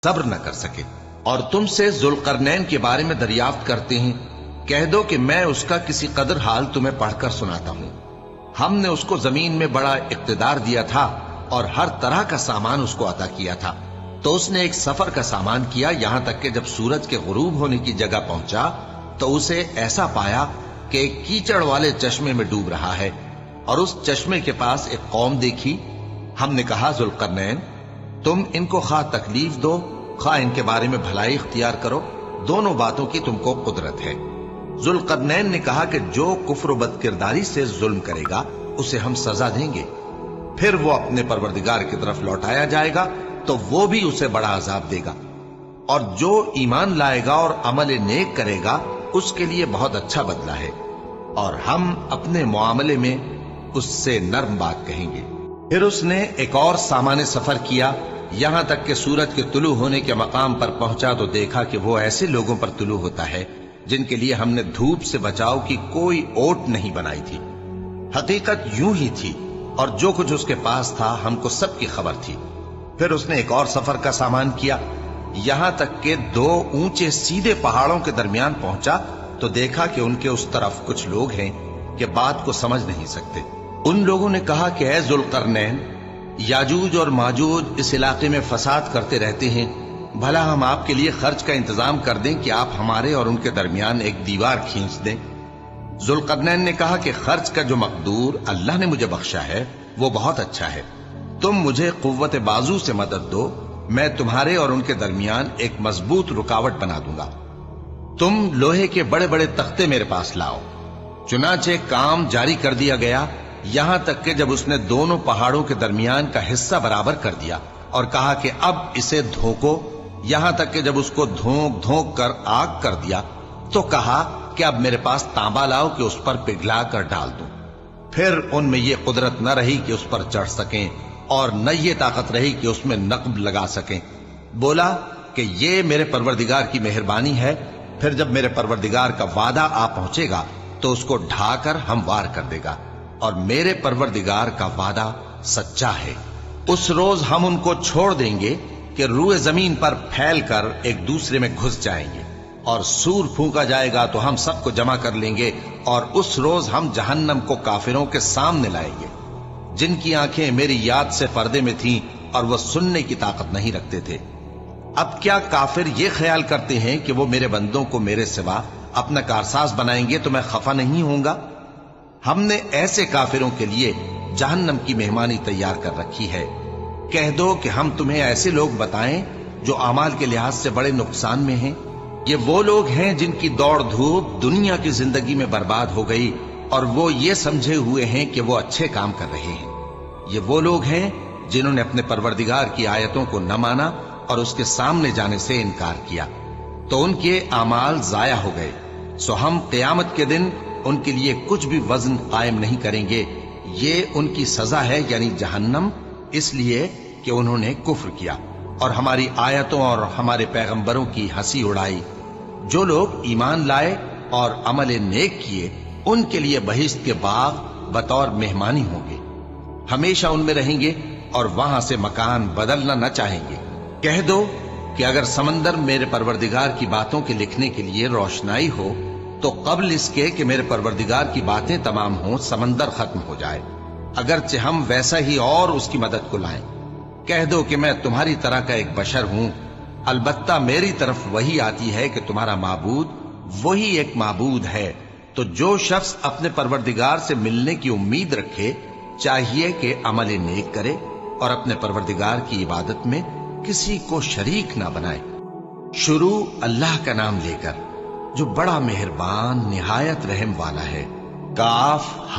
صبر نہ کر سکے اور تم سے ذوالقرنین کے بارے میں دریافت کرتے ہیں، کہہ دو کہ میں اس کا کسی قدر حال تمہیں پڑھ کر سناتا ہوں۔ ہم نے اس کو زمین میں بڑا اقتدار دیا تھا اور ہر طرح کا سامان اس کو عطا کیا تھا، تو اس نے ایک سفر کا سامان کیا، یہاں تک کہ جب سورج کے غروب ہونے کی جگہ پہنچا تو اسے ایسا پایا کہ ایک کیچڑ والے چشمے میں ڈوب رہا ہے، اور اس چشمے کے پاس ایک قوم دیکھی۔ ہم نے کہا ذوالقرنین، تم ان کو خواہ تکلیف دو خواہ ان کے بارے میں بھلائی اختیار کرو، دونوں باتوں کی تم کو قدرت ہے۔ ذوالقرنین نے کہا کہ جو کفر و بدکرداری سے ظلم کرے گا اسے ہم سزا دیں گے، پھر وہ اپنے پروردگار کی طرف لوٹایا جائے گا تو وہ بھی اسے بڑا عذاب دے گا، اور جو ایمان لائے گا اور عمل نیک کرے گا اس کے لیے بہت اچھا بدلہ ہے، اور ہم اپنے معاملے میں اس سے نرم بات کہیں گے۔ پھر اس نے ایک اور سامان سفر کیا، یہاں تک کہ سورج کے طلوع ہونے کے مقام پر پہنچا تو دیکھا کہ وہ ایسے لوگوں پر طلوع ہوتا ہے جن کے لیے ہم نے دھوپ سے بچاؤ کی کوئی اوٹ نہیں بنائی تھی۔ حقیقت یوں ہی تھی، اور جو کچھ اس کے پاس تھا ہم کو سب کی خبر تھی۔ پھر اس نے ایک اور سفر کا سامان کیا، یہاں تک کہ دو اونچے سیدھے پہاڑوں کے درمیان پہنچا تو دیکھا کہ ان کے اس طرف کچھ لوگ ہیں کہ بات کو سمجھ نہیں سکتے۔ ان لوگوں نے کہا کہ اے ذوالقرنین، یاجوج اور ماجوج اس علاقے میں فساد کرتے رہتے ہیں، بھلا ہم آپ کے لیے خرچ کا انتظام کر دیں کہ آپ ہمارے اور ان کے درمیان ایک دیوار کھینچ دیں۔ ذوالقرنین نے کہا کہ خرچ کا جو مقدور اللہ نے مجھے بخشا ہے وہ بہت اچھا ہے، تم مجھے قوت بازو سے مدد دو، میں تمہارے اور ان کے درمیان ایک مضبوط رکاوٹ بنا دوں گا۔ تم لوہے کے بڑے بڑے تختے میرے پاس لاؤ۔ چنانچہ کام جاری کر دیا گیا، یہاں تک کہ جب اس نے دونوں پہاڑوں کے درمیان کا حصہ برابر کر دیا اور کہا کہ اب اسے دھوکو، یہاں تک کہ جب اس کو دھونک دھونک کر آگ کر دیا تو کہا کہ اب میرے پاس تانبا لاؤ کہ اس پر پگھلا کر ڈال دوں۔ پھر ان میں یہ قدرت نہ رہی کہ اس پر چڑھ سکیں، اور نہ یہ طاقت رہی کہ اس میں نقب لگا سکیں۔ بولا کہ یہ میرے پروردگار کی مہربانی ہے، پھر جب میرے پروردگار کا وعدہ آ پہنچے گا تو اس کو ڈھا کر ہموار کر دے گا، اور میرے پروردگار کا وعدہ سچا ہے۔ اس روز ہم ان کو چھوڑ دیں گے کہ روئے زمین پر پھیل کر ایک دوسرے میں گھس جائیں گے، اور سور پھونکا جائے گا تو ہم سب کو جمع کر لیں گے، اور اس روز ہم جہنم کو کافروں کے سامنے لائیں گے، جن کی آنکھیں میری یاد سے پردے میں تھیں اور وہ سننے کی طاقت نہیں رکھتے تھے۔ اب کیا کافر یہ خیال کرتے ہیں کہ وہ میرے بندوں کو میرے سوا اپنا کارساز بنائیں گے تو میں خفا نہیں ہوں گا؟ ہم نے ایسے کافروں کے لیے جہنم کی مہمانی تیار کر رکھی ہے۔ کہہ دو کہ ہم تمہیں ایسے لوگ بتائیں جو اعمال کے لحاظ سے بڑے نقصان میں ہیں۔ یہ وہ لوگ ہیں جن کی دوڑ دھوپ دنیا کی زندگی میں برباد ہو گئی، اور وہ یہ سمجھے ہوئے ہیں کہ وہ اچھے کام کر رہے ہیں۔ یہ وہ لوگ ہیں جنہوں نے اپنے پروردگار کی آیتوں کو نہ مانا اور اس کے سامنے جانے سے انکار کیا، تو ان کے اعمال ضائع ہو گئے، سو ہم قیامت کے دن ان کے لیے کچھ بھی وزن قائم نہیں کریں گے۔ یہ ان کی سزا ہے، یعنی جہنم، اس لیے کہ انہوں نے کفر کیا اور ہماری آیتوں اور ہمارے پیغمبروں کی ہنسی اڑائی۔ جو لوگ ایمان لائے اور عمل نیک کیے ان کے لیے بہشت کے باغ بطور مہمانی ہوں گے، ہمیشہ ان میں رہیں گے اور وہاں سے مکان بدلنا نہ چاہیں گے۔ کہہ دو کہ اگر سمندر میرے پروردگار کی باتوں کے لکھنے کے لیے روشنائی ہو تو قبل اس کے کہ میرے پروردگار کی باتیں تمام ہوں سمندر ختم ہو جائے، اگرچہ ہم ویسا ہی اور اس کی مدد کو لائیں۔ کہہ دو کہ میں تمہاری طرح کا ایک بشر ہوں، البتہ میری طرف وہی آتی ہے کہ تمہارا معبود وہی ایک معبود ہے، تو جو شخص اپنے پروردگار سے ملنے کی امید رکھے چاہیے کہ عمل نیک کرے اور اپنے پروردگار کی عبادت میں کسی کو شریک نہ بنائے۔ شروع اللہ کا نام لے کر جو بڑا مہربان نہایت رحم والا ہے۔ کاف